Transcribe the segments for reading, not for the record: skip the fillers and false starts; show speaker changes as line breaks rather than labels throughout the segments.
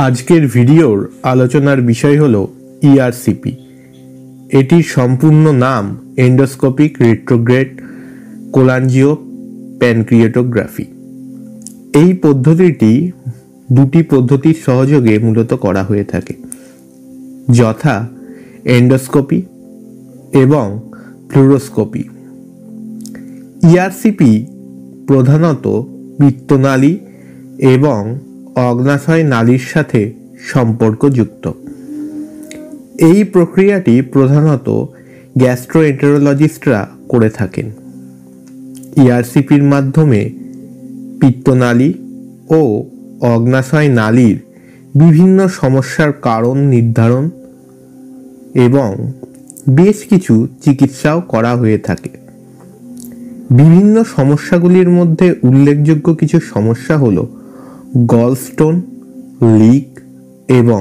আজকের ভিডিওর আলোচনার বিষয় হলো ইআরসিপি। এটির সম্পূর্ণ নাম এন্ডোস্কোপিক রেট্রোগ্রেড কোলাঞ্জিও প্যানক্রিয়েটোগ্রাফি। এই পদ্ধতিটি দুটি পদ্ধতির সহযোগে মূলত করা হয়ে থাকে, যথা এন্ডোস্কোপি এবং ফ্লুরোস্কোপি। ইআরসিপি প্রধানত পিত্তনালী এবং অগ্নাশয় নালীর সাথে সম্পর্কযুক্ত। এই প্রক্রিয়াটি প্রধানত গ্যাস্ট্রোএন্টেরোলজিস্টরা করে থাকেন। ইআরসিপির মাধ্যমে পিত্তনালী ও অগ্নাশয় নালীর বিভিন্ন সমস্যার কারণ নির্ধারণ এবং বেশ কিছু চিকিৎসাও করা হয়ে থাকে। বিভিন্ন সমস্যাগুলির মধ্যে উল্লেখযোগ্য কিছু সমস্যা হলো গলস্টোন, লিক এবং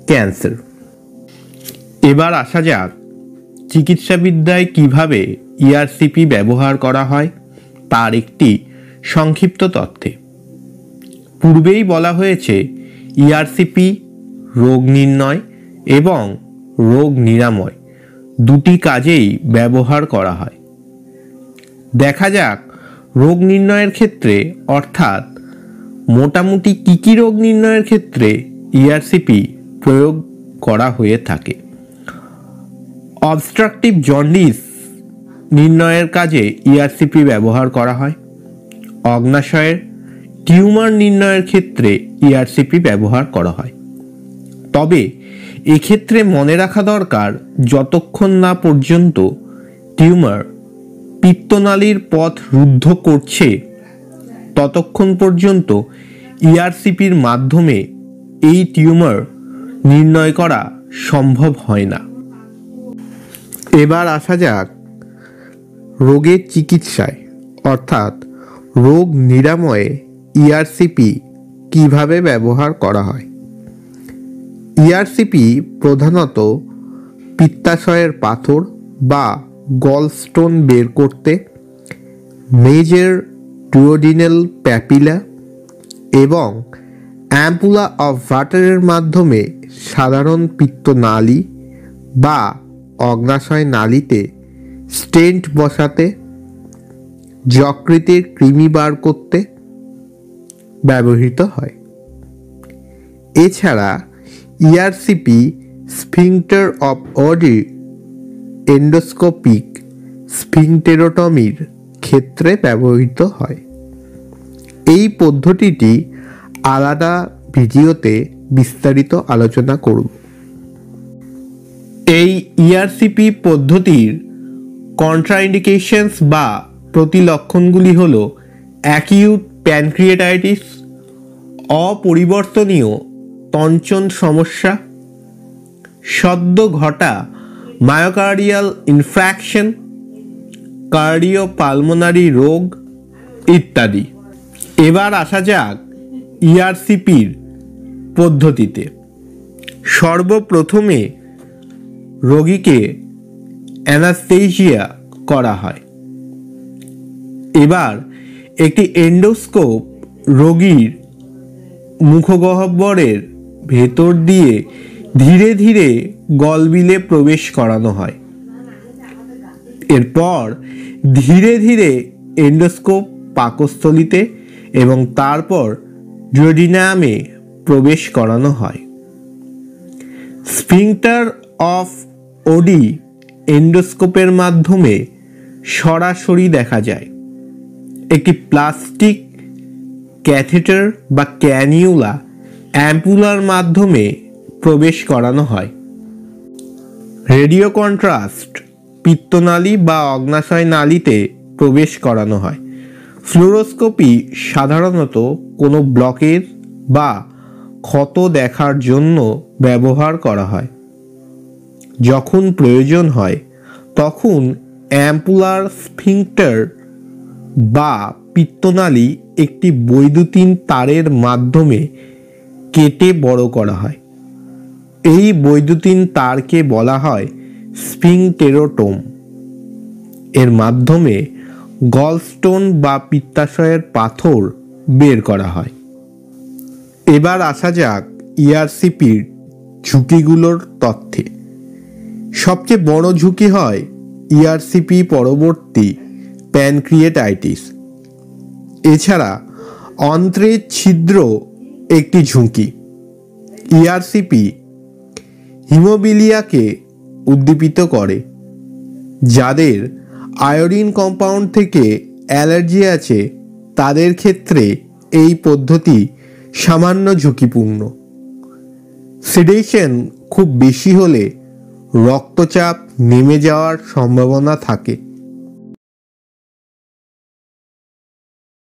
ক্যান্সার। এবার আসা যাক চিকিৎসাবিদ্যায় কিভাবে ইআরসিপি ব্যবহার করা হয় তার একটি সংক্ষিপ্ত তথ্যে। পূর্বেই বলা হয়েছে ইআরসিপি রোগ নির্ণয় এবং রোগ নিরাময় দুটি কাজেই ব্যবহার করা হয়। দেখা যাক রোগ নির্ণয়ের ক্ষেত্রে, অর্থাৎ মোটামুটি কী রোগ নির্ণয়ের ক্ষেত্রে ইআরসিপি প্রয়োগ করা হয়ে থাকে। অবস্ট্রাকটিভ জন্ডিস নির্ণয়ের কাজে ইআরসিপি ব্যবহার করা হয়। অগ্নাশয়ের টিউমার নির্ণয়ের ক্ষেত্রে ইআরসিপি ব্যবহার করা হয়। তবে এক্ষেত্রে মনে রাখা দরকার, যতক্ষণ না পর্যন্ত টিউমার পিত্তনালীর পথ রুদ্ধ করছে ততক্ষণ পর্যন্ত ইআরসিপির মাধ্যমে এই টিউমার নির্ণয় করা সম্ভব হয় না। এবার আসা যাক রোগের চিকিৎসায়, অর্থাৎ রোগ নিরাময়ে ইআরসিপি কিভাবে ব্যবহার করা হয়। ইআরসিপি প্রধানত পিত্তাশয়ের পাথর বা গলস্টোন বের করতে, মেজর ডুওডিনাল প্যাপিলা এবং অ্যাম্পুলা অফ ওয়াটারের মাধ্যমে সাধারণ পিত্তনালী বা অগ্নাশয় নালীতে স্টেন্ট বসাতে, যকৃতের কৃমি বার করতে ব্যবহৃত হয়। এছাড়া ইআরসিপি স্ফিংক্টার অফ ওডি এন্ডোস্কোপিক স্ফিংক্টেরোটমির ক্ষেত্রে ব্যবহৃত হয়। এই পদ্ধতিটি আলাদা ভিডিওতে বিস্তারিত আলোচনা করব। এই ইআরসিপি পদ্ধতির কন্ট্রাইন্ডিকেশনস বা প্রতিলক্ষণগুলি হল অ্যাকিউট প্যানক্রিয়েটাইটিস, অপরিবর্তনীয় তঞ্চন সমস্যা, সদ্য ঘটা মায়োকার্ডিয়াল ইনফ্র্যাকশন, কার্ডিওপালমোনারি রোগ ইত্যাদি। এবার আসা যাক ইআরসিপির পদ্ধতিতে। সর্বপ্রথমে রোগীকে অ্যানাস্থেসিয়া করা হয়। এবার একটি এন্ডোস্কোপ রোগীর মুখগহ্বরের ভেতর দিয়ে ধীরে ধীরে গলবিলে প্রবেশ করানো হয়। এরপর ধীরে ধীরে এন্ডোস্কোপ পাকস্থলীতে এবং তারপর ডুওডিনামে প্রবেশ করানো হয়। স্ফিংক্টার অফ ওডি এন্ডোস্কোপের মাধ্যমে সরাসরি দেখা যায়। একটি প্লাস্টিক ক্যাথেটার বা ক্যানিউলা অ্যাম্পুলার মাধ্যমে প্রবেশ করানো হয়। রেডিও কন্ট্রাস্ট পিত্তনালী বা অগ্নাশয় নালীতে প্রবেশ করানো হয়। ফ্লুরোস্কোপি সাধারণত কোনো ব্লকের বা ক্ষত দেখার জন্য ব্যবহার করা হয়। যখন প্রয়োজন হয় তখন অ্যাম্পুলার স্ফিংক্টার বা পিত্তনালী একটি বৈদ্যুতিন তারের মাধ্যমে কেটে বড় করা হয়। এই বৈদ্যুতিন তারকে বলা হয় স্ফিংক্টেরোটোম। এর মাধ্যমে গলস্টোন বা পিত্তাশয়ের পাথর বের করা হয়। এবার আসা যাক ইআরসিপির ঝুঁকিগুলোর তথ্যে। সবচেয়ে বড় ঝুঁকি হয় ইআরসিপি পরবর্তী প্যানক্রিয়েটাইটিস। এছাড়া অন্ত্রের ছিদ্র একটি ঝুঁকি। ইআরসিপি হিমোবিলিয়াকে উদ্দীপিত করে। যাদের আয়োডিন কম্পাউন্ড থেকে অ্যালার্জি আছে তাদের ক্ষেত্রে এই পদ্ধতি সামান্য ঝুঁকিপূর্ণ। সেডেশন খুব বেশি হলে রক্তচাপ নেমে যাওয়ার সম্ভাবনা থাকে।